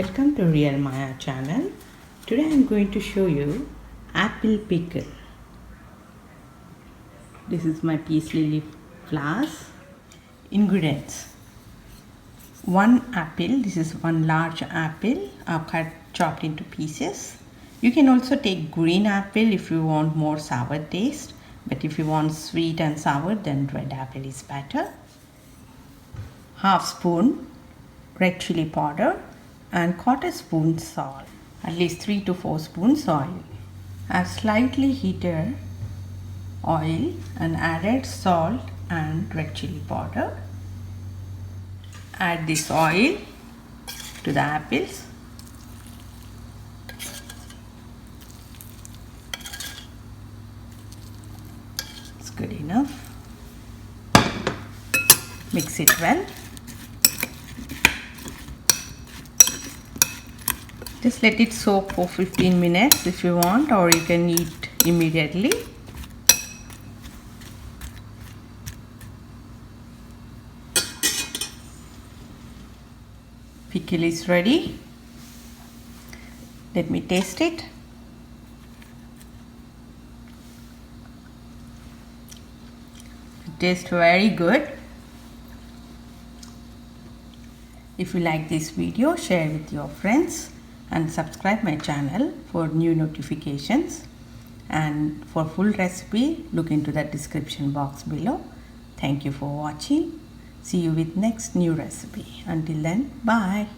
Welcome to Real Maya channel. Today I am going to show you apple pickle. This is my peace lily flowers. Ingredients: 1 apple. This is 1 large apple chopped into pieces. You can also take green apple if you want more sour taste, but if you want sweet and sour, then red apple is better. Half spoon red chili powder and 1/4 spoon salt, at least 3 to 4 spoons oil. I've slightly heated oil and added salt and red chili powder. Add this oil to the apples. It's good enough. Mix it well. Just let it soak for 15 minutes if you want, or you can eat immediately. Pickle is ready. Let me taste it. It tastes very good. If you like this video, share with your friends and subscribe my channel for new notifications, and for full recipe look into the description box below. Thank you for watching. See you with next new recipe. Until then, bye.